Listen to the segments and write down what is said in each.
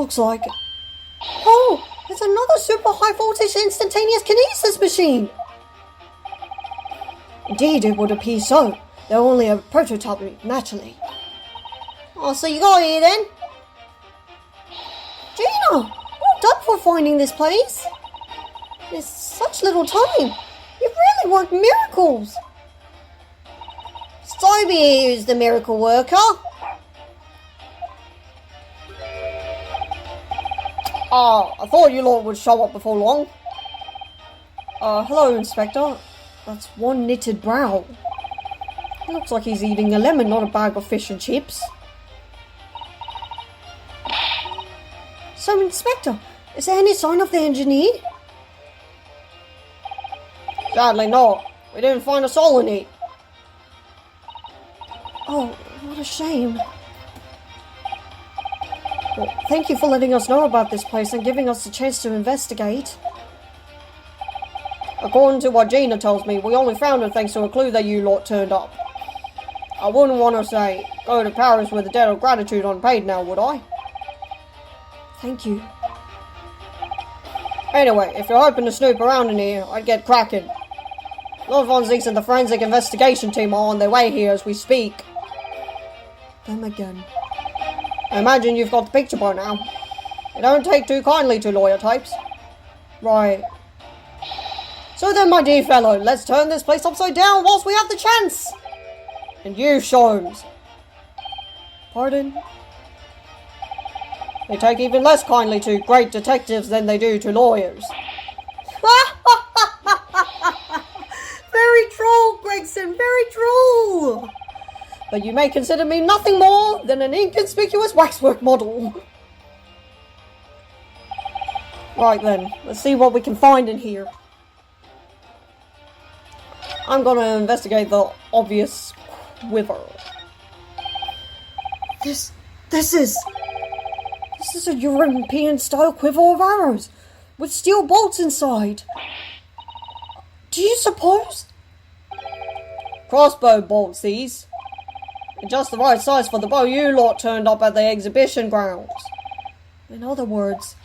looks like. Oh, it's another super high voltage instantaneous kinesis machine. Indeed, it would appear so. They're only a prototype, naturally. Oh, so you got here then? Gina, well done for finding this place. There's such little time. You've really worked miracles. It's Toby who's the miracle worker. I thought you lot would show up before long. Hello, Inspector. That's one knitted brow. He looks like he's eating a lemon, not a bag of fish and chips. So, Inspector, is there any sign of the engineer? Sadly not. We didn't find a soul in it. Oh, what a shame. Well, thank you for letting us know about this place and giving us the chance to investigate. According to what Gina tells me, we only found it thanks to a clue that you lot turned up. I wouldn't want to say, go to Paris with a debt of gratitude unpaid now, would I? Thank you. Anyway, if you're hoping to snoop around in here, I'd get cracking. Lord Von Zieks and the forensic investigation team are on their way here as we speak. Them again. I imagine you've got the picture by now. They don't take too kindly to lawyer types. Right. So then, my dear fellow, let's turn this place upside down whilst we have the chance. And you, Sholmes. Pardon? They take even less kindly to great detectives than they do to lawyers. Very true, Gregson, very true. But you may consider me nothing more than an inconspicuous waxwork model. Right then, let's see what we can find in here. I'm gonna investigate the obvious quiver. This is a European-style quiver of arrows, with steel bolts inside. Do you suppose? Crossbow bolts, these. And just the right size for the bow you lot turned up at the exhibition grounds. In other words...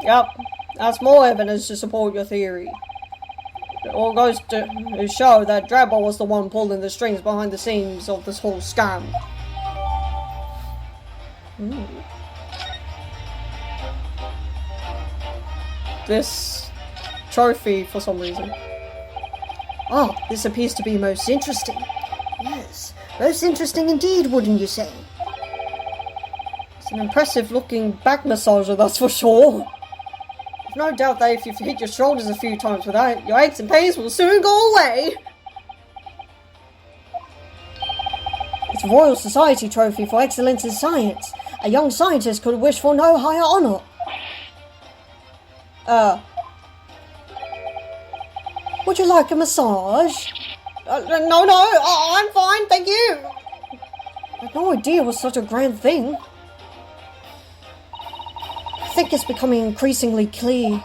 Yep, that's more evidence to support your theory. It all goes to show that Drebber was the one pulling the strings behind the scenes of this whole scam. This trophy for some reason. Oh, this appears to be most interesting. Yes, most interesting indeed, wouldn't you say? It's an impressive looking back massager, that's for sure. I've no doubt that if you've hit your shoulders a few times with that, your aches and pains will soon go away. It's a Royal Society trophy for excellence in science. A young scientist could wish for no higher honor. Would you like a massage? No, I'm fine, thank you. I had no idea it was such a grand thing. I think it's becoming increasingly clear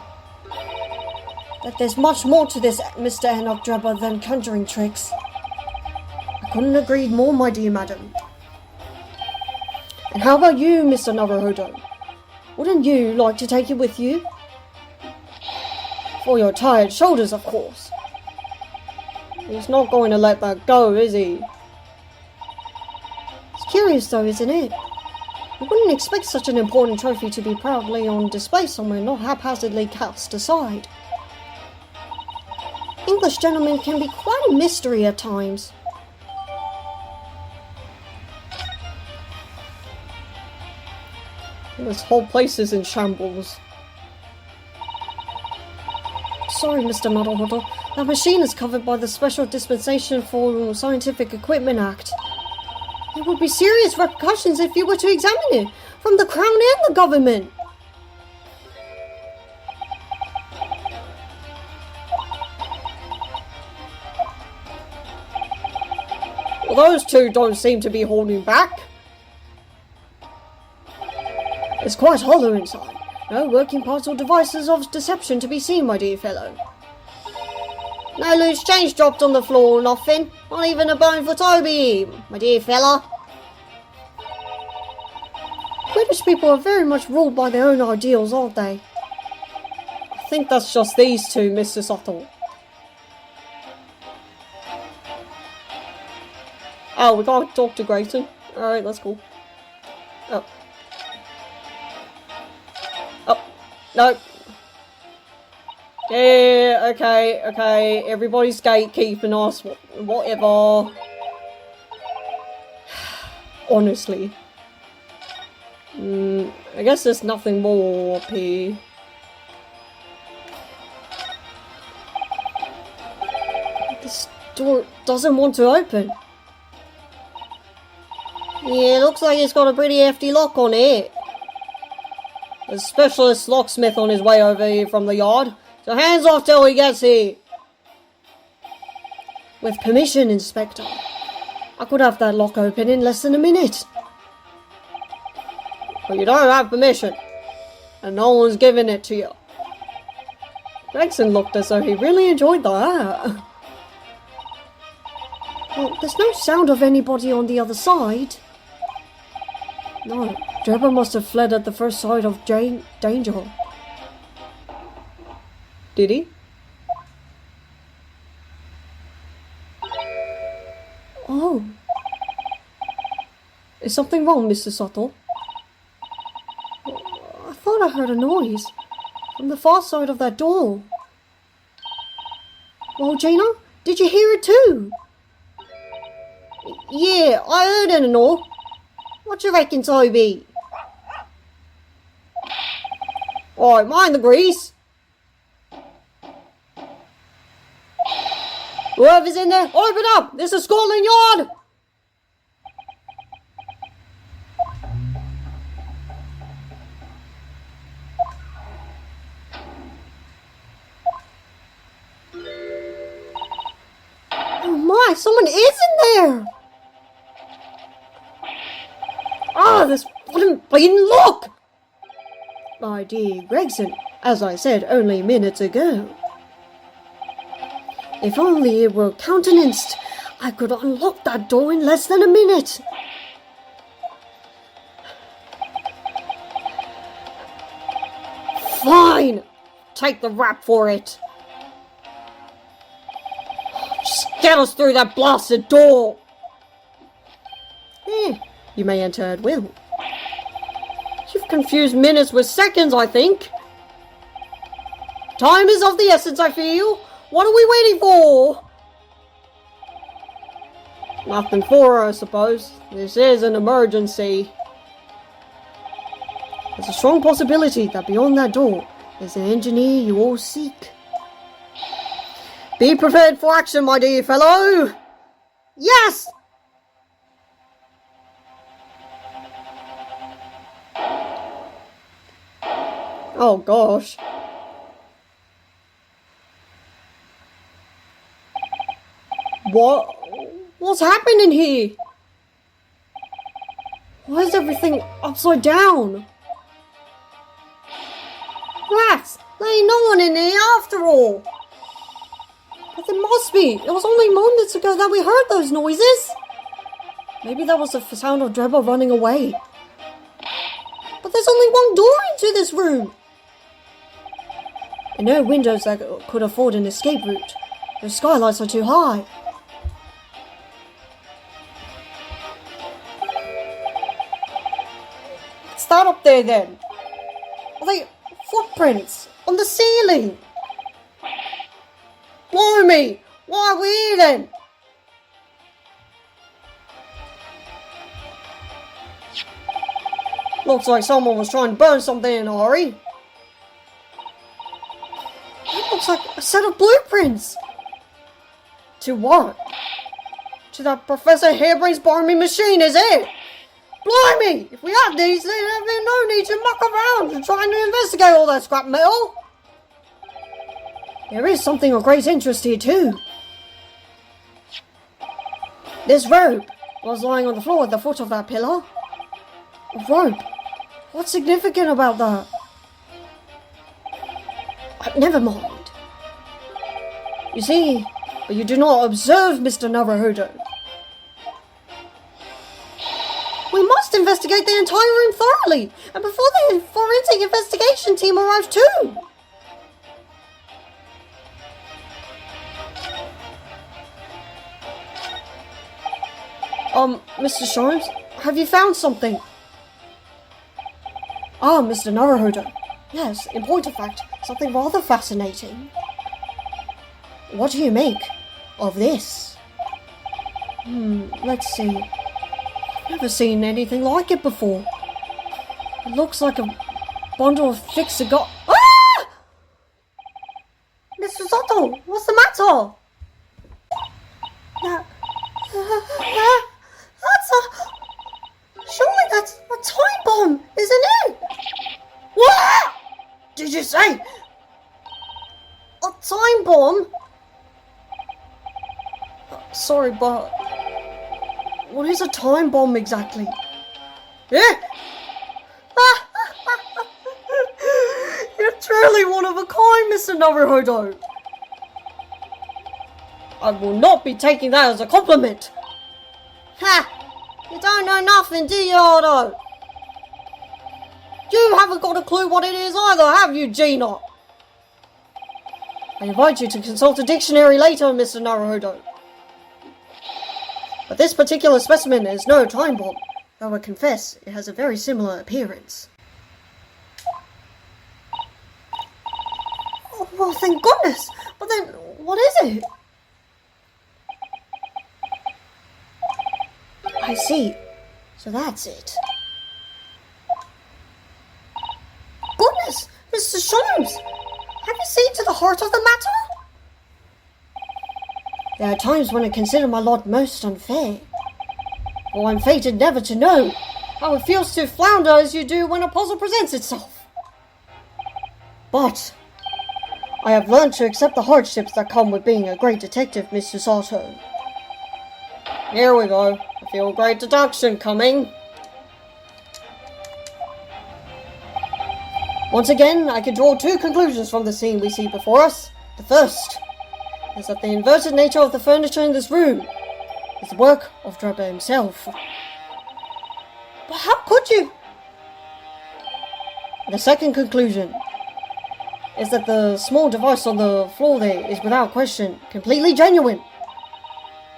that there's much more to this Mr. Enoch Drebber than conjuring tricks. I couldn't agree more, my dear madam. And how about you, Mr. Naruhodo? Wouldn't you like to take it with you? For your tired shoulders, of course. He's not going to let that go, is he? It's curious though, isn't it? You wouldn't expect such an important trophy to be proudly on display somewhere, not haphazardly cast aside. English gentlemen can be quite a mystery at times. This whole place is in shambles. Sorry, Mr. Muddlehuddle. That machine is covered by the Special Dispensation for Scientific Equipment Act. There would be serious repercussions if you were to examine it from the Crown and the government. Well, those two don't seem to be holding back. It's quite hollow inside. No working parts or devices of deception to be seen, my dear fellow. No loose change dropped on the floor or nothing. Not even a bone for Toby, my dear fella. British people are very much ruled by their own ideals, aren't they? I think that's just these two, Mr. Suttle. Oh, we gotta talk to Grayson. Alright, that's cool. Oh. Oh. No. Yeah, okay. Everybody's gatekeeping us. Whatever. Honestly. I guess there's nothing more up here. This door doesn't want to open. Yeah, looks like it's got a pretty hefty lock on it. There's a specialist locksmith on his way over here from the yard. So hands off till he gets here. With permission, Inspector. I could have that lock open in less than a minute. But you don't have permission. And no one's giving it to you. Gregson looked as though he really enjoyed that. Well, there's no sound of anybody on the other side. No, Drebber must have fled at the first sight of danger. Did he? Oh. Is something wrong, Mr. Suttle? I thought I heard a noise from the far side of that door. Well, Gina, did you hear it too? Yeah, I heard it and all. What you reckon, Toby? Alright, mind the grease. Whoever's in there, open up! This is Scotland Yard! Oh my, someone is in there! Ah, this wouldn't look! My dear Gregson, as I said only minutes ago. If only it were countenanced, I could unlock that door in less than a minute. Fine! Take the rap for it. Just get us through that blasted door! You may enter at will. You've confused minutes with seconds, I think. Time is of the essence, I feel. What are we waiting for? Nothing for her, I suppose. This is an emergency. There's a strong possibility that beyond that door is an engineer you all seek. Be prepared for action, my dear fellow. Yes! Oh gosh. What's happening here? Why is everything upside down? Rats! There ain't no one in here after all. But there must be. It was only moments ago that we heard those noises. Maybe that was the sound of Drebber running away. But there's only one door into this room. And no windows that could afford an escape route. The skylights are too high. What's that up there then? Are they footprints on the ceiling? Blimey! Why are we here then? Looks like someone was trying to burn something in a hurry. It looks like a set of blueprints. To what? To that Professor Harebrain's farming machine, is it? Blimey! If we had these, then there'd be no need to muck around and trying to investigate all that scrap metal. There is something of great interest here too. This rope was lying on the floor at the foot of that pillar. A rope? What's significant about that? Never mind. You see, but you do not observe, Mr. Naruhodo. We must investigate the entire room thoroughly, and before the forensic investigation team arrives too. Mr. Sholmes, have you found something? Ah, Mr. Naruhodo. Yes, in point of fact, something rather fascinating. What do you make of this? Let's see. I've never seen anything like it before. It looks like a bundle of thick cigar. Ah! Mr. Sato, what's the matter? Surely that's a time bomb, isn't it? What did you say? A time bomb? Sorry, but what is a time bomb exactly? Yeah? You're truly one of a kind, Mr. Naruhodo. I will not be taking that as a compliment. Ha! You don't know nothing, do you, Otto? You haven't got a clue what it is either, have you, Gina? I invite you to consult a dictionary later, Mr. Naruhodo. But this particular specimen is no time bomb, though I confess it has a very similar appearance. Oh, well, thank goodness! But then, what is it? I see. So that's it. Goodness! Mr. Sholmes! Have you seen to the heart of the matter? There are times when I consider my lot most unfair. For I'm fated never to know how it feels to flounder as you do when a puzzle presents itself. But I have learned to accept the hardships that come with being a great detective, Mr. Sato. Here we go. I feel a great deduction coming. Once again, I can draw two conclusions from the scene we see before us. The first is that the inverted nature of the furniture in this room is the work of Drebber himself. But how could you? The second conclusion is that the small device on the floor there is without question completely genuine.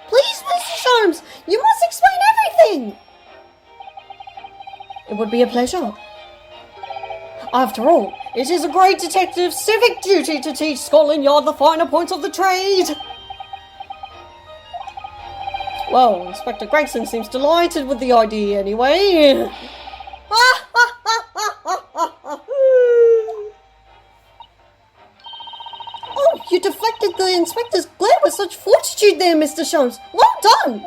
Please, Mr. Sholmes, you must explain everything! It would be a pleasure. After all, it is a great detective's civic duty to teach Scotland Yard the finer points of the trade. Well, Inspector Gregson seems delighted with the idea anyway. Oh, you deflected the inspector's glare with such fortitude there, Mr. Sholmes. Well done!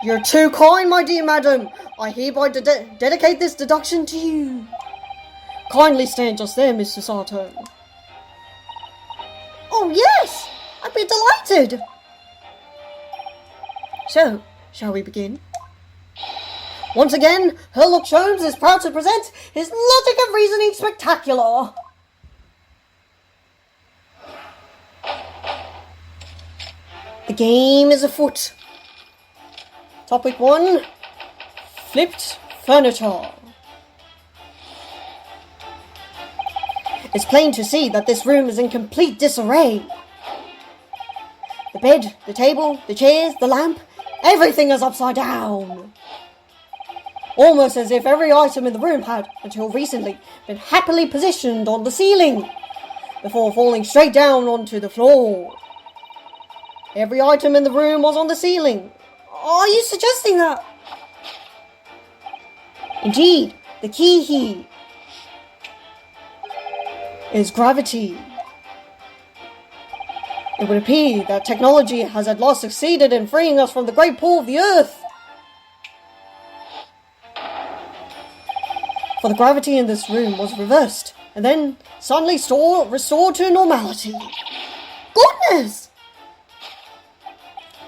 You're too kind, my dear madam. I hereby dedicate this deduction to you. Kindly stand just there, Mr. Sato. Oh, yes! I'd be delighted. So, shall we begin? Once again, Sherlock Holmes is proud to present his Logic of Reasoning Spectacular. The game is afoot. Topic 1. Flipped furniture. It's plain to see that this room is in complete disarray. The bed, the table, the chairs, the lamp, everything is upside down. Almost as if every item in the room had, until recently, been happily positioned on the ceiling, before falling straight down onto the floor. Every item in the room was on the ceiling. Are you suggesting that? Indeed, the key here is gravity. It would appear that technology has at last succeeded in freeing us from the great pull of the earth. For the gravity in this room was reversed, and then suddenly restored to normality. Goodness!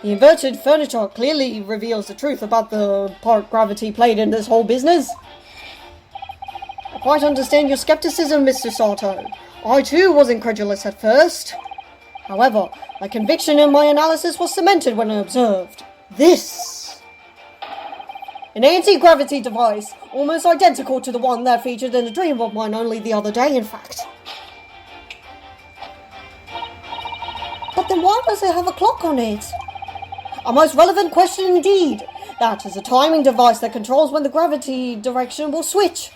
The inverted furniture clearly reveals the truth about the part gravity played in this whole business. I quite understand your skepticism, Mr. Sato. I too was incredulous at first. However, my conviction in my analysis was cemented when I observed this. An anti-gravity device, almost identical to the one that featured in a dream of mine only the other day, in fact. But then why does it have a clock on it? A most relevant question indeed. That is a timing device that controls when the gravity direction will switch.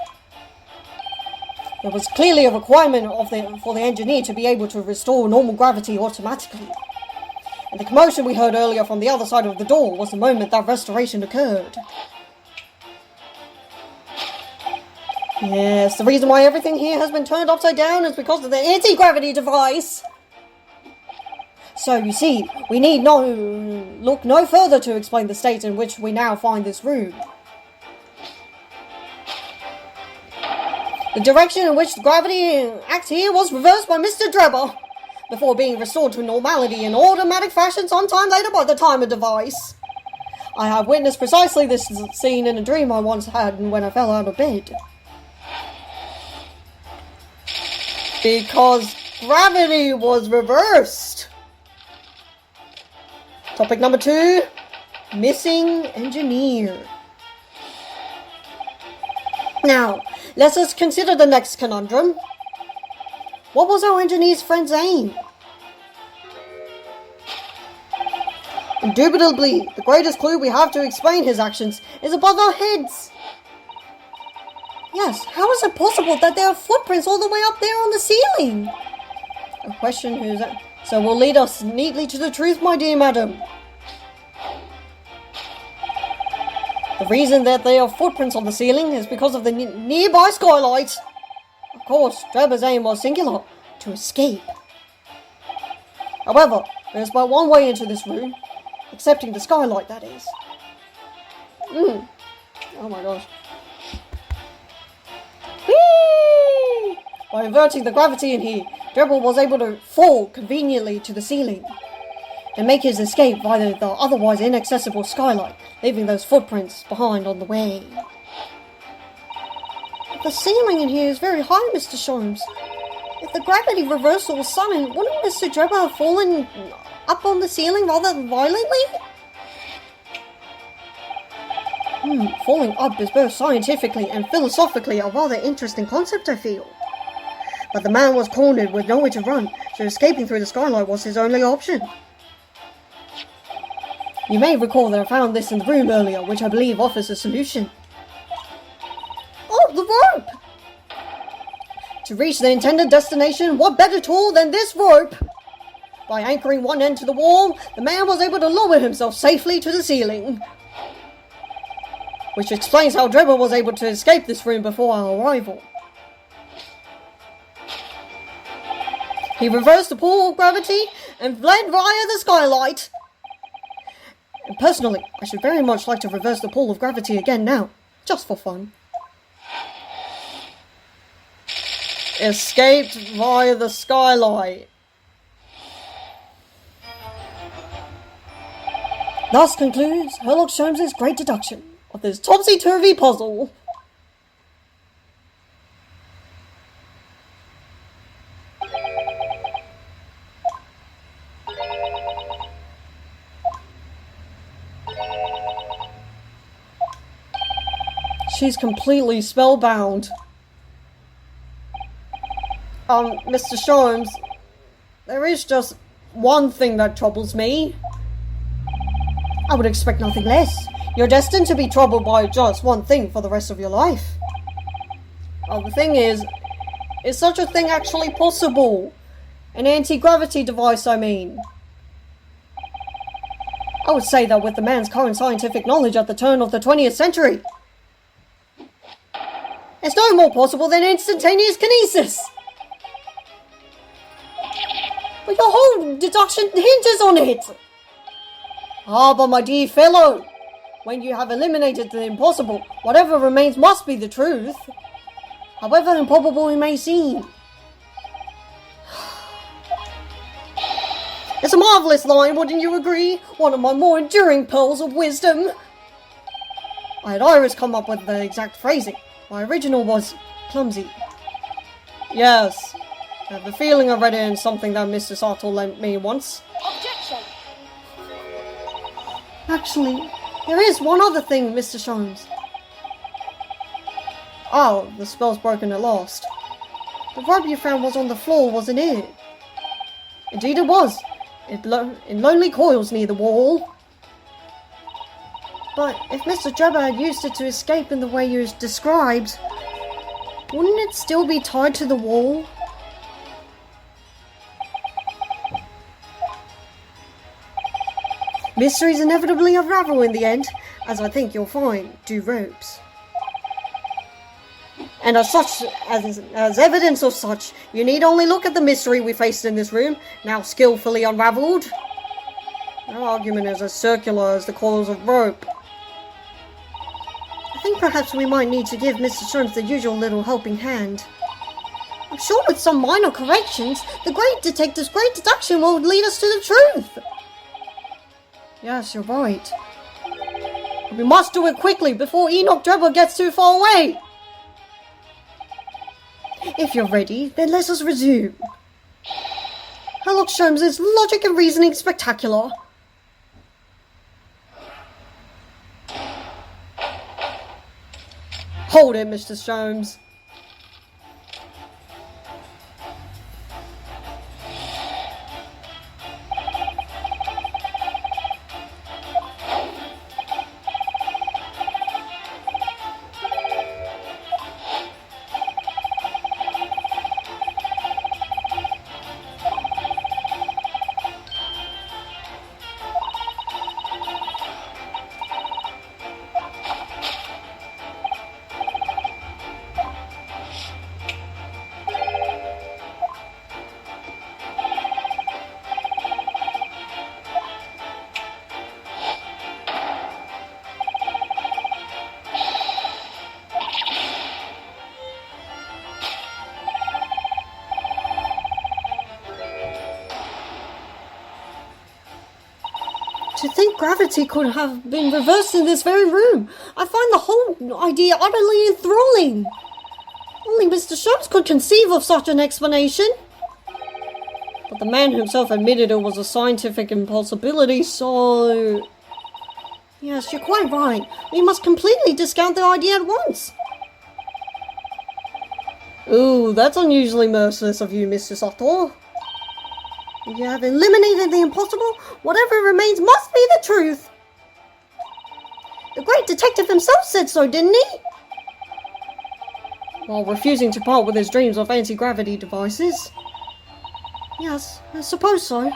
There was clearly a requirement for the engineer to be able to restore normal gravity automatically. And the commotion we heard earlier from the other side of the door was the moment that restoration occurred. Yes, the reason why everything here has been turned upside down is because of the anti-gravity device. So, you see, we need look no further to explain the state in which we now find this room. The direction in which the gravity acts here was reversed by Mr. Drebber, before being restored to normality in automatic fashion sometime later by the timer device. I have witnessed precisely this scene in a dream I once had when I fell out of bed. Because gravity was reversed. Topic number 2, missing engineer. Now, let us consider the next conundrum. What was our engineer's friend's aim? Indubitably, the greatest clue we have to explain his actions is above our heads. Yes, how is it possible that there are footprints all the way up there on the ceiling? A question whose answer will lead us neatly to the truth, my dear madam. The reason that there are footprints on the ceiling is because of the nearby skylight. Of course, Drebber's aim was singular, to escape. However, there is but one way into this room, excepting the skylight, that is. Oh my gosh. Whee! By inverting the gravity in here, Drebber was able to fall conveniently to the ceiling and make his escape via the otherwise inaccessible skylight, leaving those footprints behind on the way. The ceiling in here is very high, Mr. Sholmes. If the gravity reversal was sudden, wouldn't Mr. Drebber have fallen up on the ceiling rather violently? Falling up is both scientifically and philosophically a rather interesting concept, I feel. But the man was cornered with nowhere to run, so escaping through the skylight was his only option. You may recall that I found this in the room earlier, which I believe offers a solution. Oh, the rope! To reach the intended destination, what better tool than this rope? By anchoring one end to the wall, the man was able to lower himself safely to the ceiling. Which explains how Drebber was able to escape this room before our arrival. He reversed the pull of gravity and fled via the skylight. And personally, I should very much like to reverse the pull of gravity again now, just for fun. Escaped via the skylight. Thus concludes Sherlock Sholmes' great deduction of this topsy-turvy puzzle. She's completely spellbound. Mr. Sholmes, there is just one thing that troubles me. I would expect nothing less. You're destined to be troubled by just one thing for the rest of your life. The thing is such a thing actually possible? An anti-gravity device, I mean. I would say that with the man's current scientific knowledge at the turn of the 20th century, it's no more possible than instantaneous kinesis. But your whole deduction hinges on it. But my dear fellow, when you have eliminated the impossible, whatever remains must be the truth, however improbable it may seem. It's a marvellous line, wouldn't you agree? One of my more enduring pearls of wisdom. I had Iris come up with the exact phrasing. My original was clumsy. Yes, I have a feeling I read it in something that Mr. Sartle lent me once. Objection! Actually, There is one other thing, Mr. Sholmes. Oh, the spell's broken at last. The robe you found was on the floor, wasn't it? Indeed it was. In lonely coils near the wall. But if Mr. Drebber had used it to escape in the way you described, wouldn't it still be tied to the wall? Mysteries inevitably unravel in the end, as I think you'll find do ropes. And as such, as evidence of such, you need only look at the mystery we faced in this room, now skillfully unravelled. No argument is as circular as the coils of rope. I think perhaps we might need to give Mr. Sholmes the usual little helping hand. I'm sure with some minor corrections, the great detective's great deduction will lead us to the truth. Yes, you're right. We must do it quickly before Enoch Drebber gets too far away. If you're ready, then let us resume. Sherlock Sholmes' logic and reasoning spectacular. Hold it, Mr. Sholmes. To think gravity could have been reversed in this very room. I find the whole idea utterly enthralling. Only Mr. Sholmes could conceive of such an explanation. But the man himself admitted it was a scientific impossibility, so... Yes, you're quite right. We must completely discount the idea at once. Ooh, that's unusually merciless of you, Mr. Sator. You have eliminated the impossible. Whatever remains must be the truth. The great detective himself said so, didn't he? While refusing to part with his dreams of anti-gravity devices. Yes, I suppose so.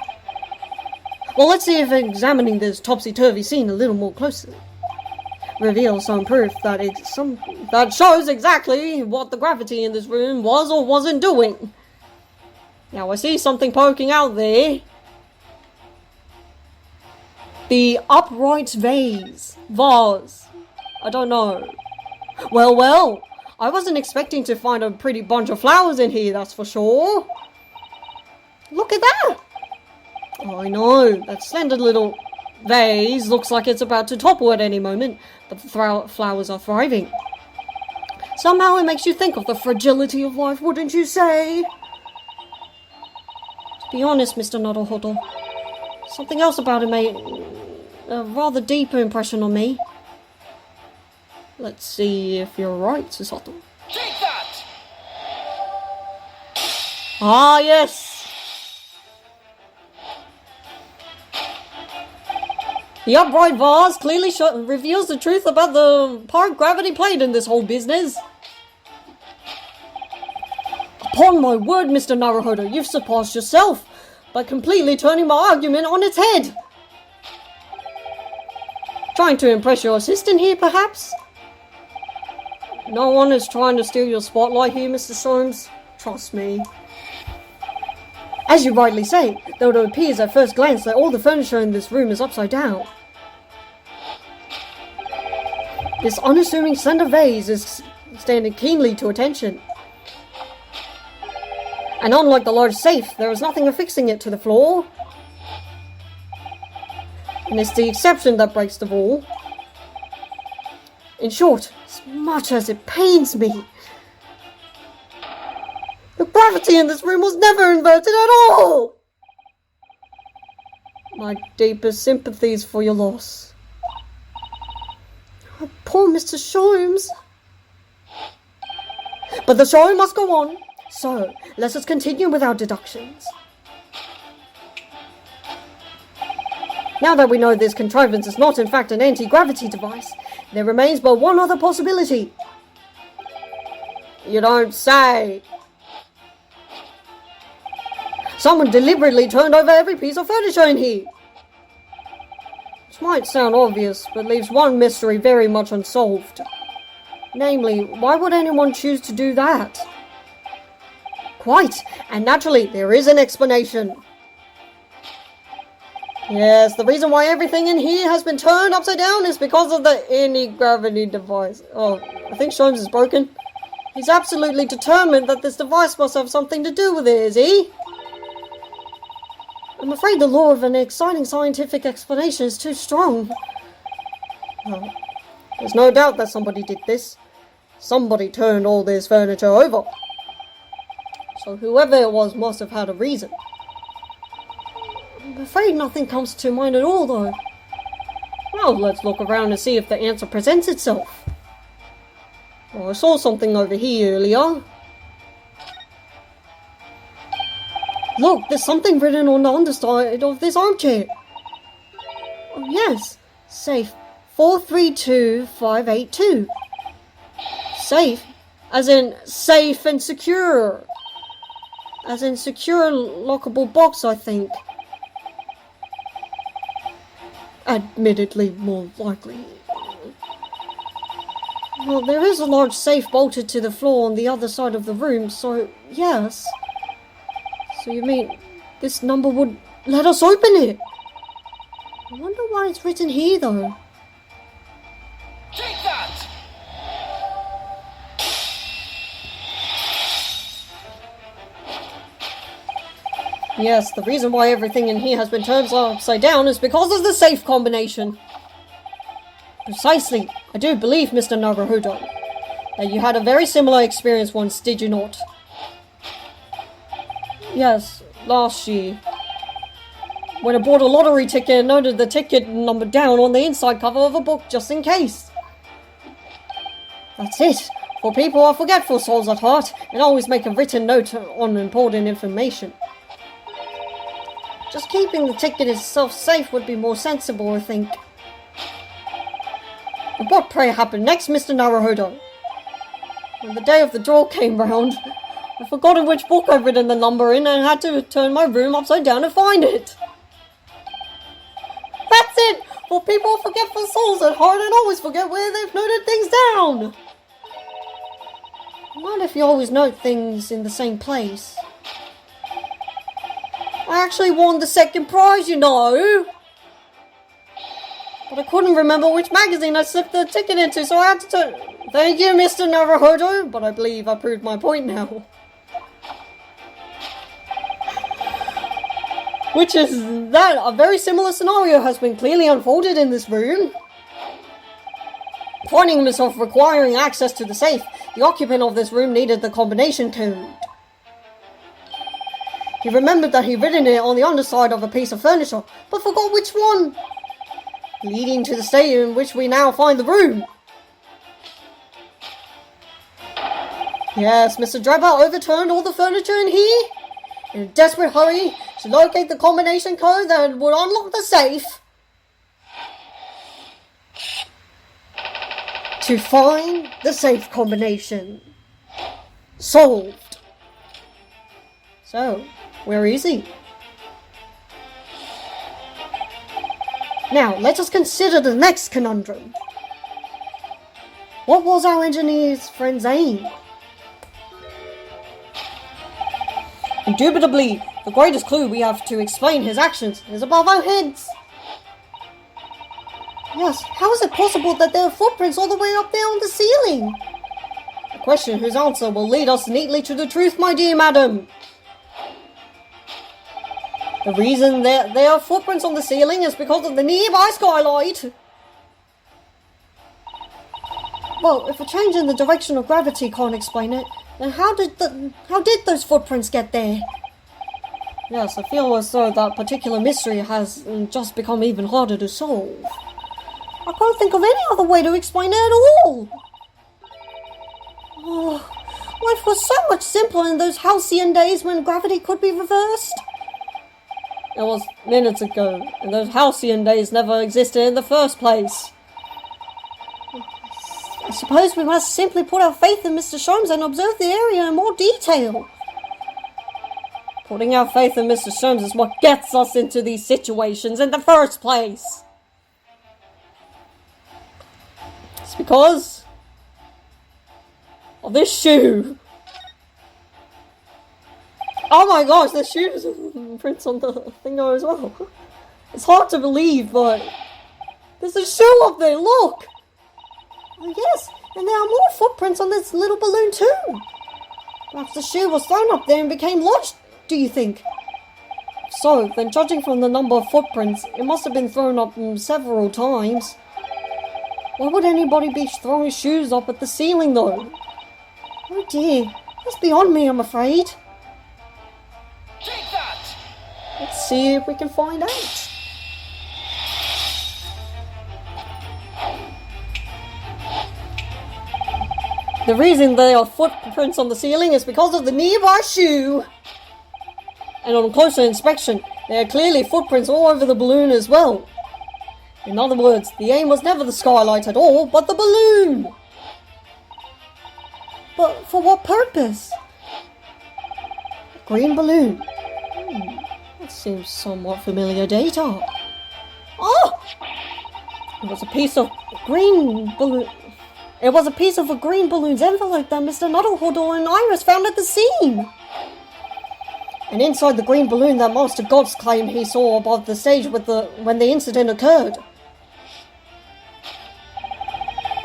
Well, let's see if examining this topsy-turvy scene a little more closely reveals some proof that that shows exactly what the gravity in this room was or wasn't doing. Now, I see something poking out there. The upright vase. I don't know. Well, I wasn't expecting to find a pretty bunch of flowers in here, that's for sure. Look at that! Oh, I know, that slender little vase looks like it's about to topple at any moment, but the flowers are thriving. Somehow it makes you think of the fragility of life, wouldn't you say? To be honest, Mr. Nuddlehuddle, something else about it made a rather deeper impression on me. Let's see if you're right, Susato. Take that! Ah, yes! The upright vase clearly reveals the truth about the part gravity played in this whole business. Upon my word, Mr. Naruhodo, you've surpassed yourself by completely turning my argument on its head. Trying to impress your assistant here, perhaps? No one is trying to steal your spotlight here, Mr. Sholmes. Trust me. As you rightly say, though it appears at first glance that all the furniture in this room is upside down. This unassuming slender vase is standing keenly to attention. And unlike the large safe, there is nothing affixing it to the floor. And it's the exception that breaks the rule. In short, as much as it pains me, the gravity in this room was never inverted at all! My deepest sympathies for your loss. poor Mr. Sholmes. But the show must go on, so let us continue with our deductions. Now that we know this contrivance is not in fact an anti-gravity device, there remains but one other possibility. You don't say. Someone deliberately turned over every piece of furniture in here. Which might sound obvious, but leaves one mystery very much unsolved. Namely, why would anyone choose to do that? Quite, and naturally, there is an explanation. Yes, the reason why everything in here has been turned upside down is because of the anti-gravity device. Oh, I think Sholmes is broken. He's absolutely determined that this device must have something to do with it, is he? I'm afraid the lure of an exciting scientific explanation is too strong. Oh, there's no doubt that somebody did this. Somebody turned all this furniture over. So whoever it was must have had a reason. I'm afraid nothing comes to mind at all, though. Well, let's look around and see if the answer presents itself. Oh, I saw something over here earlier. Look, there's something written on the underside of this armchair. Oh, yes. Safe 432582. Safe? As in safe and secure. As in secure lockable box, I think. Admittedly, more likely. Well, there is a large safe bolted to the floor on the other side of the room, so yes. So you mean this number would let us open it? I wonder why it's written here, though. Take that! Yes, the reason why everything in here has been turned upside down is because of the safe combination. Precisely. I do believe, Mr. Naruhodo, that you had a very similar experience once, did you not? Yes, last year. When I bought a lottery ticket and noted the ticket number down on the inside cover of a book just in case. That's it. For people are forgetful souls at heart and always make a written note on important information. Just keeping the ticket itself safe would be more sensible, I think. But what, pray, happened next, Mr. Naruhodo? When the day of the draw came round, I forgot which book I'd written the number in and had to turn my room upside down to find it. That's it! For people are forgetful souls at heart and always forget where they've noted things down. Not if you always note things in the same place. I actually won the second prize, you know. But I couldn't remember which magazine I slipped the ticket into, so I had to turn... Thank you, Mr. Naruhodo, but I believe I proved my point now. Which is that a very similar scenario has been clearly unfolded in this room. Finding himself requiring access to the safe, the occupant of this room needed the combination code. He remembered that he'd written it on the underside of a piece of furniture, but forgot which one. Leading to the state in which we now find the room. Yes, Mr. Drebber overturned all the furniture in here in a desperate hurry to locate the combination code that would unlock the safe. To find the safe combination. Solved. So, where is he? Now, let us consider the next conundrum. What was our engineer's friend's aim? Indubitably, the greatest clue we have to explain his actions is above our heads. Yes, how is it possible that there are footprints all the way up there on the ceiling? A question whose answer will lead us neatly to the truth, my dear madam. The reason there are footprints on the ceiling is because of the nearby skylight. Well, if a change in the direction of gravity can't explain it, then how did those footprints get there? Yes, I feel as though that particular mystery has just become even harder to solve. I can't think of any other way to explain it at all. Oh, life was so much simpler in those halcyon days when gravity could be reversed. It was minutes ago, and those halcyon days never existed in the first place. I suppose we must simply put our faith in Mr. Sholmes and observe the area in more detail. Putting our faith in Mr. Sholmes is what gets us into these situations in the first place. It's because of this shoe. Oh my gosh, the shoes prints on the thing as well. It's hard to believe, but there's a shoe up there, look! Oh yes, and there are more footprints on this little balloon too. Perhaps the shoe was thrown up there and became lodged, do you think? So, then judging from the number of footprints, it must have been thrown up several times. Why would anybody be throwing shoes up at the ceiling though? Oh dear, that's beyond me, I'm afraid. Take that! Let's see if we can find out. The reason there are footprints on the ceiling is because of the nearby shoe. And on closer inspection, there are clearly footprints all over the balloon as well. In other words, the aim was never the skylight at all, but the balloon. But for what purpose? A green balloon. That seems somewhat familiar data. Oh! It was a piece of green balloon. It was a piece of a green balloon's envelope that Mr. Nuddlehuddle and Iris found at the scene. And inside the green balloon that Master Gods claimed he saw above the stage when the incident occurred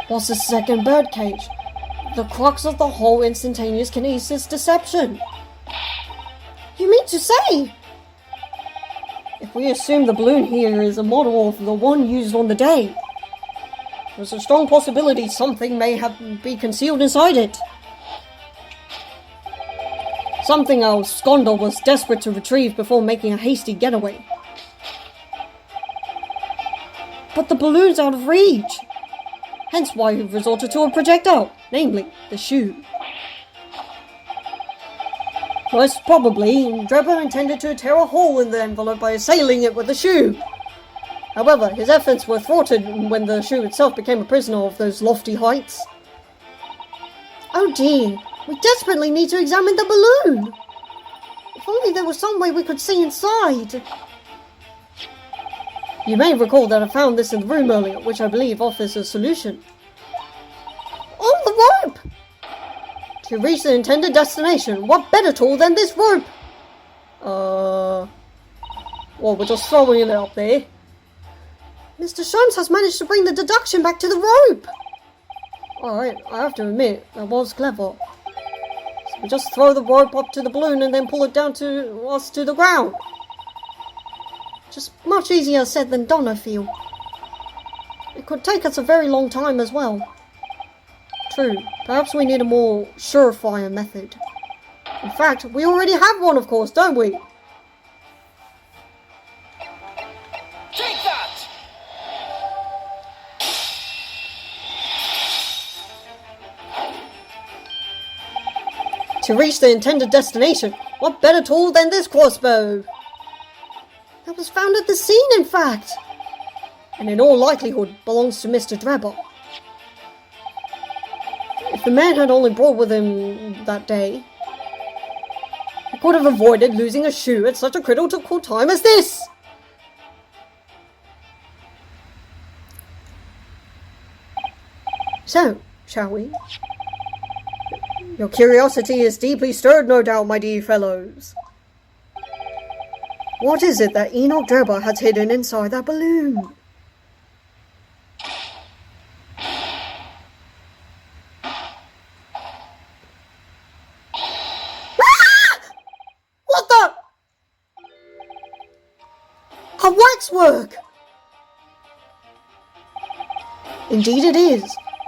was the second birdcage, the crux of the whole instantaneous kinesis deception. You mean to say? If we assume the balloon here is a model of the one used on the day, there's a strong possibility something may be concealed inside it. Something our Skondal was desperate to retrieve before making a hasty getaway. But the balloon's out of reach. Hence why he resorted to a projectile, namely, the shoe. Most probably, Drebber intended to tear a hole in the envelope by assailing it with the shoe. However, his efforts were thwarted when the shoe itself became a prisoner of those lofty heights. Oh dear, we desperately need to examine the balloon! If only there was some way we could see inside. You may recall that I found this in the room earlier, which I believe offers a solution. On the rope! To reach the intended destination, what better tool than this rope? Well, we're just throwing it out there. Mr. Sholmes has managed to bring the deduction back to the rope. Alright, I have to admit, that was clever. So we just throw the rope up to the balloon and then pull it down to us to the ground. Just much easier said than done, I feel. It could take us a very long time as well. True, perhaps we need a more surefire method. In fact, we already have one, of course, don't we? Take that! To reach the intended destination, what better tool than this crossbow? That was found at the scene, in fact. And in all likelihood belongs to Mr. Drebber. If the man had only brought with him that day, he could have avoided losing a shoe at such a critical time as this. So, shall we? Your curiosity is deeply stirred, no doubt, my dear fellows. What is it that Enoch Drebber has hidden inside that balloon? What the? A waxwork! Indeed it is.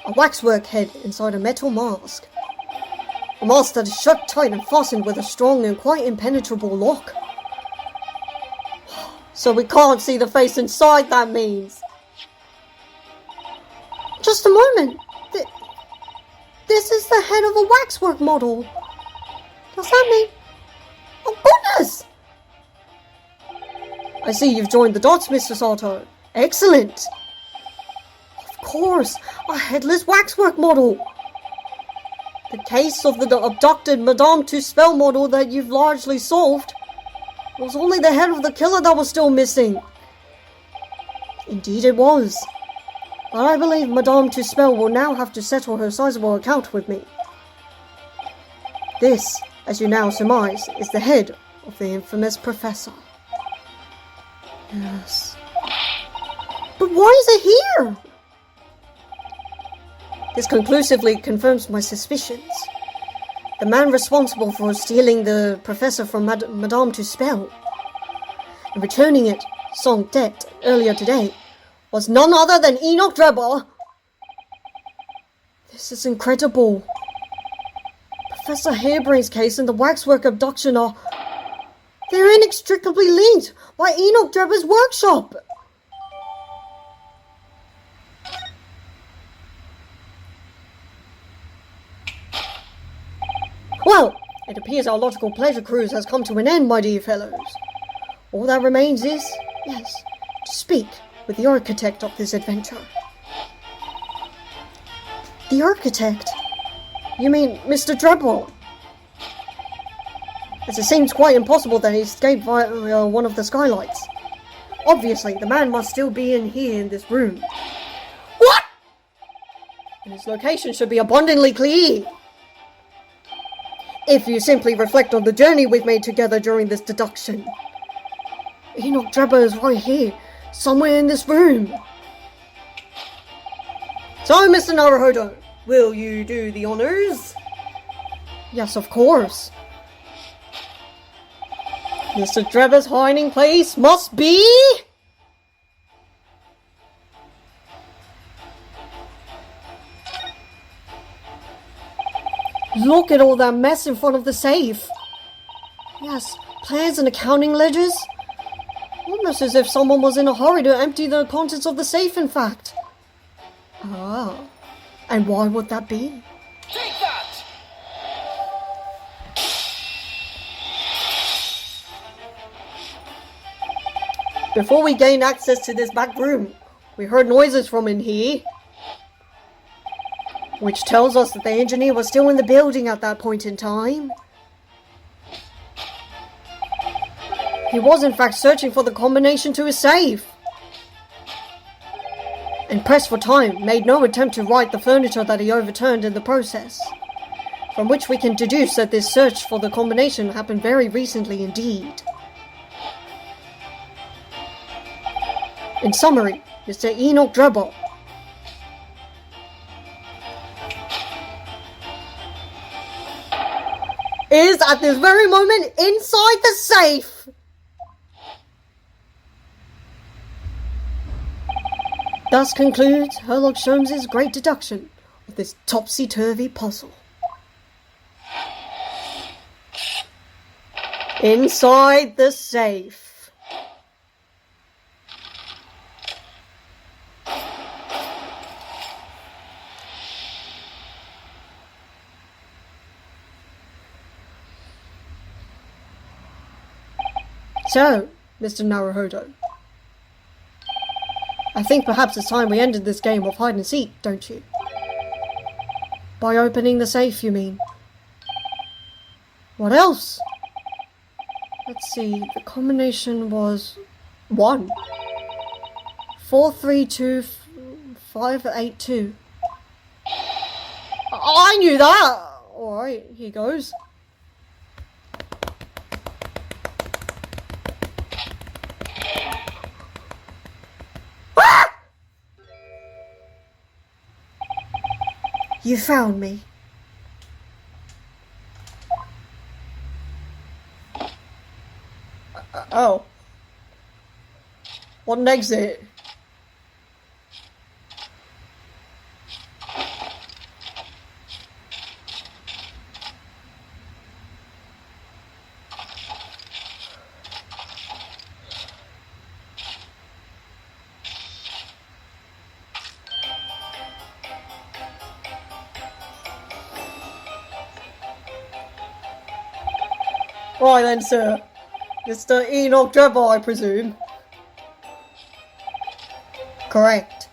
A waxwork head inside a metal mask. A mask that is shut tight and fastened with a strong and quite impenetrable lock. So we can't see the face inside, that means. Just a moment. This is the head of a waxwork model. Does that mean... Oh, goodness! I see you've joined the dots, Mr. Sato. Excellent. Of course, a headless waxwork model. The case of the abducted Madame Tussauds model that you've largely solved. It was only the head of the killer that was still missing. Indeed it was. But I believe Madame Tussauds will now have to settle her sizable account with me. This, as you now surmise, is the head of the infamous professor. Yes. But why is it here? This conclusively confirms my suspicions. The man responsible for stealing the professor from Madame Tussauds and returning it, sans dette, earlier today, was none other than Enoch Drebber. This is incredible. Professor Harebrain's case and the waxwork abduction are... They're inextricably linked by Enoch Drebber's workshop. Well, it appears our logical pleasure cruise has come to an end, my dear fellows. All that remains is, yes, to speak with the architect of this adventure. The architect? You mean Mr. Drebber? As it seems quite impossible that he escaped via one of the skylights. Obviously, the man must still be in here in this room. What? And his location should be abundantly clear. If you simply reflect on the journey we've made together during this deduction. Enoch Drebber is right here, somewhere in this room. So, Mr. Naruhodo, will you do the honors? Yes, of course. Mr. Drebber's hiding place must be... Look at all that mess in front of the safe. Yes, plans and accounting ledgers. Almost as if someone was in a hurry to empty the contents of the safe, in fact. Ah, and why would that be? Take that! Before we gained access to this back room, we heard noises from in here. Which tells us that the engineer was still in the building at that point in time. He was in fact searching for the combination to his safe. And pressed for time, made no attempt to right the furniture that he overturned in the process. From which we can deduce that this search for the combination happened very recently indeed. In summary, Mr. Enoch Drebber is at this very moment inside the safe. Thus concludes Herlock Sholmes' great deduction of this topsy-turvy puzzle. Inside the safe. So, Mr. Naruhodo, I think perhaps it's time we ended this game of hide and seek, don't you? By opening the safe, you mean? What else? Let's see, the combination was 1 432 582. I knew that! Alright, here goes. You found me. Oh. What an exit. Right then, sir. Mr. Enoch Drebber, I presume. Correct.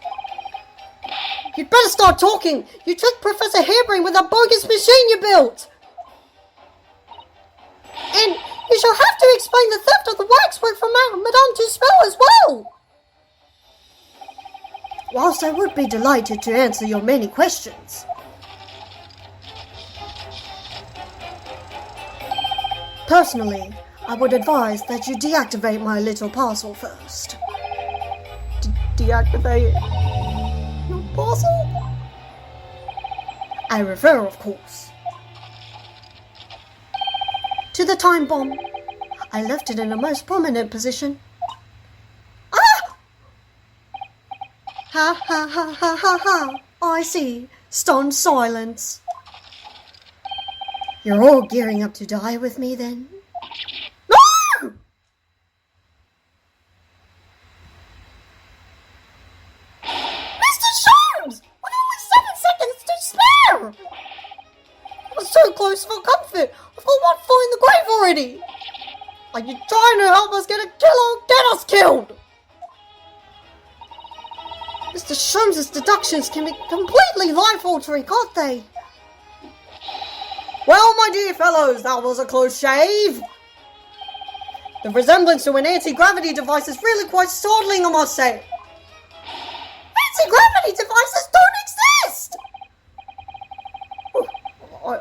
You'd better start talking! You tricked Professor Harebrain with that bogus machine you built! And you shall have to explain the theft of the waxwork from Madame Tuspel as well! Whilst I would be delighted to answer your many questions, personally, I would advise that you deactivate my little parcel first. Deactivate your parcel? I refer, of course, to the time bomb. I left it in a most prominent position. Ah! Ha ha ha ha ha ha. I see. Stunned silence. You're all gearing up to die with me then? No! Mr. Sholmes! With only 7 seconds to spare! I was so close for comfort. I've got one foot in the grave already. Are you trying to help us get a killer or get us killed? Mr. Sholmes' deductions can be completely life-altering, can't they? Well, my dear fellows, that was a close shave. The resemblance to an anti-gravity device is really quite startling, I must say. Anti-gravity devices don't exist!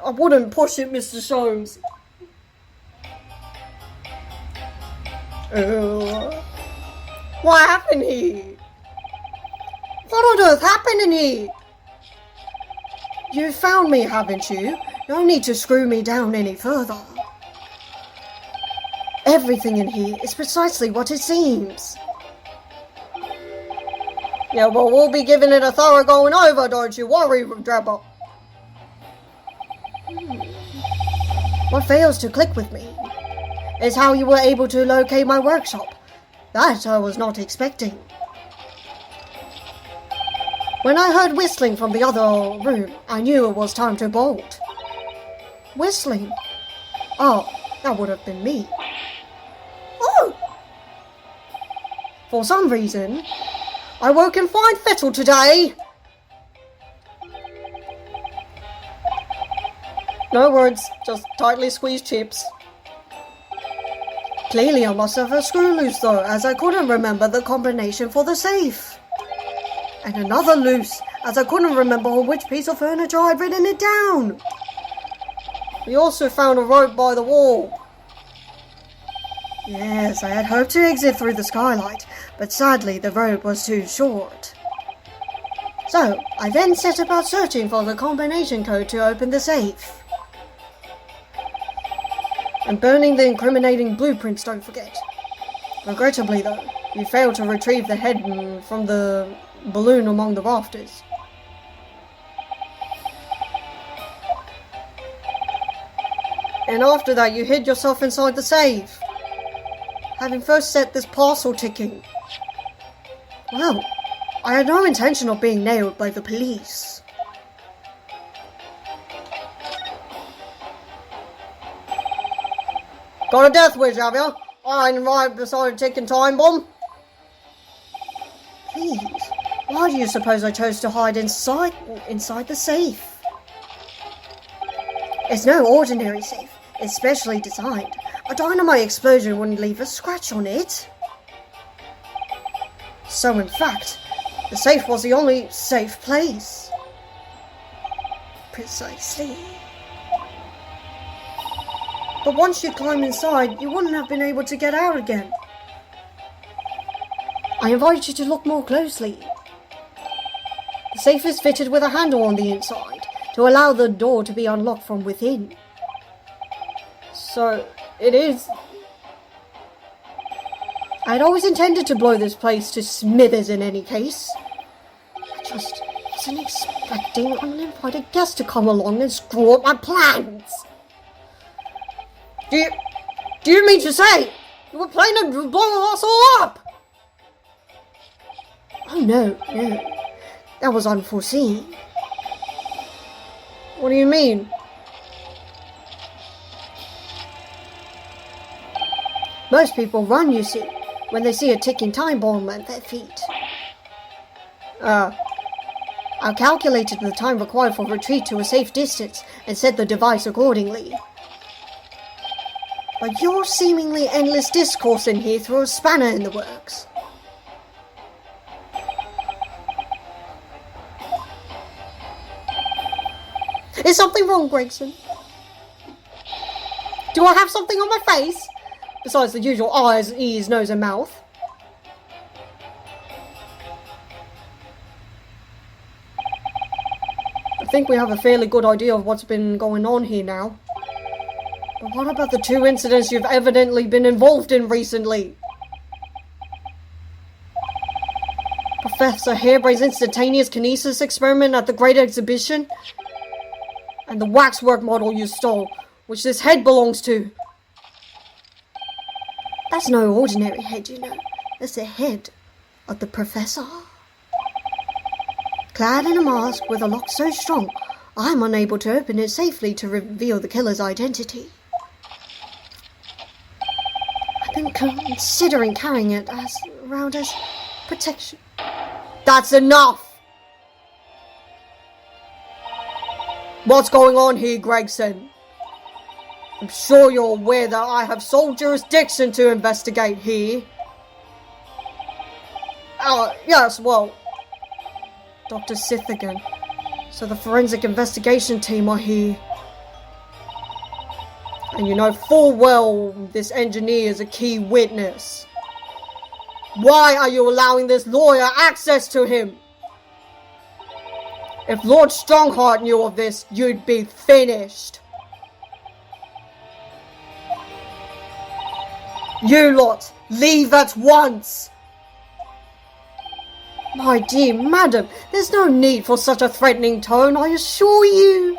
I wouldn't push it, Mr. Sholmes. What happened here? What on earth happened in here? You found me, haven't you? No need to screw me down any further. Everything in here is precisely what it seems. Yeah, well, we'll be giving it a thorough going over, don't you worry, Drebber. What fails to click with me is how you were able to locate my workshop. That I was not expecting. When I heard whistling from the other room, I knew it was time to bolt. Whistling? Oh, that would have been me. Oh! For some reason, I woke in fine fettle today. No words, just tightly squeezed chips. Clearly I must have a screw loose though, as I couldn't remember the combination for the safe. And another loose, as I couldn't remember on which piece of furniture I'd written it down. We also found a rope by the wall. Yes, I had hoped to exit through the skylight, but sadly the rope was too short. So, I then set about searching for the combination code to open the safe. And burning the incriminating blueprints, don't forget. Regrettably though, we failed to retrieve the head from the balloon among the rafters. And after that you hid yourself inside the safe, having first set this parcel ticking. Well, I had no intention of being nailed by the police. Got a death wish, have you? Lying right beside a ticking time bomb? Please, why do you suppose I chose to hide inside the safe? It's no ordinary safe. It's specially designed. A dynamite explosion wouldn't leave a scratch on it. So in fact, the safe was the only safe place. Precisely. But once you climb inside, you wouldn't have been able to get out again. I invite you to look more closely. The safe is fitted with a handle on the inside to allow the door to be unlocked from within. So, it is. I had always intended to blow this place to smithers in any case. I just wasn't expecting an uninvited guest to come along and screw up my plans. Do you mean to say you were planning to blow us all up? Oh no. That was unforeseen. What do you mean? Most people run, you see, when they see a ticking time bomb at their feet. I calculated the time required for retreat to a safe distance and set the device accordingly. But your seemingly endless discourse in here throws a spanner in the works. Is something wrong, Gregson? Do I have something on my face? Besides the usual eyes, ears, nose and mouth. I think we have a fairly good idea of what's been going on here now. But what about the 2 incidents you've evidently been involved in recently? Professor Harebrain's instantaneous kinesis experiment at the Great Exhibition? And the waxwork model you stole, which this head belongs to. That's no ordinary head, you know. That's the head of the Professor. Clad in a mask with a lock so strong, I'm unable to open it safely to reveal the killer's identity. I've been considering carrying it around as protection. That's enough! What's going on here, Gregson? I'm sure you're aware that I have sole jurisdiction to investigate here. Yes, well... Dr. Sith again. So the forensic investigation team are here. And you know full well this engineer is a key witness. Why are you allowing this lawyer access to him? If Lord Strongheart knew of this, you'd be finished. You lot, leave at once! My dear madam, there's no need for such a threatening tone, I assure you.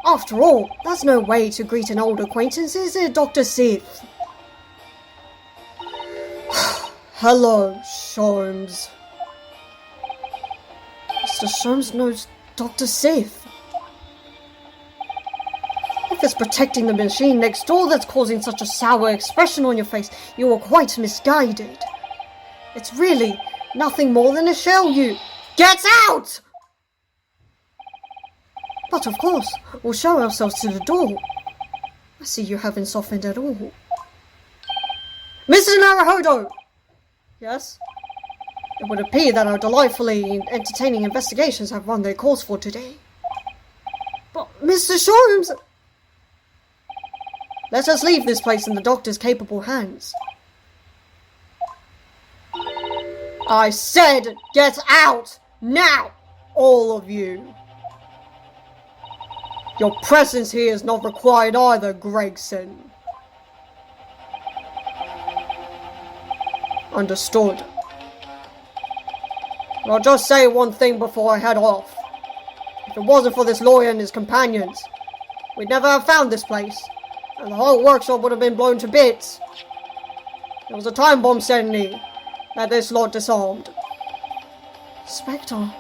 After all, that's no way to greet an old acquaintance, is it, Dr. Sith? Hello, Sholmes. Mr. Sholmes knows Dr. Sith. If it's protecting the machine next door that's causing such a sour expression on your face, you are quite misguided. It's really nothing more than a shell you... Get out! But of course, we'll show ourselves to the door. I see you haven't softened at all. Mr. Naruhodo! Yes? It would appear that our delightfully entertaining investigations have run their course for today. But, Mr. Sholmes... Let us leave this place in the doctor's capable hands. I said, get out! Now! All of you! Your presence here is not required either, Gregson. Understood. I'll just say one thing before I head off. If it wasn't for this lawyer and his companions, we'd never have found this place, and the whole workshop would have been blown to bits. It was a time bomb set in here that this lot disarmed. Spectre.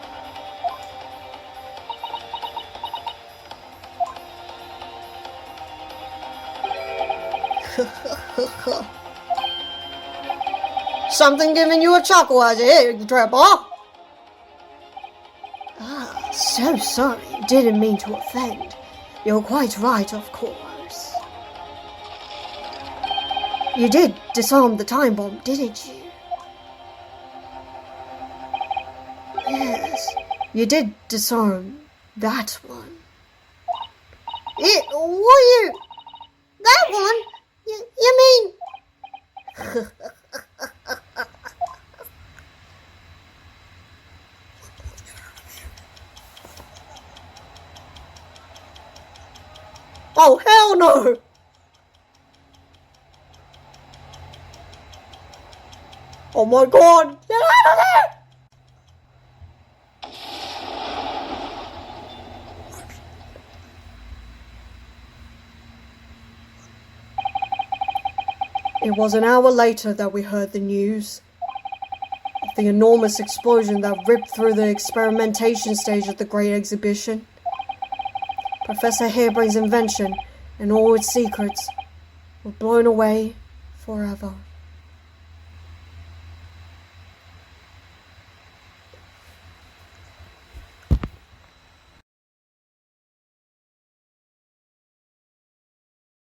Something giving you a chuckle, has it, Trevor? Ah, so sorry. Didn't mean to offend. You're quite right, of course. You did disarm the time bomb, didn't you? Yes, you did disarm that one. It, what you... That one? You mean... Oh, hell no! Oh my god! Get out of there! It was an hour later that we heard the news of the enormous explosion that ripped through the experimentation stage of the Great Exhibition. Professor Harebrain's invention and all its secrets were blown away forever.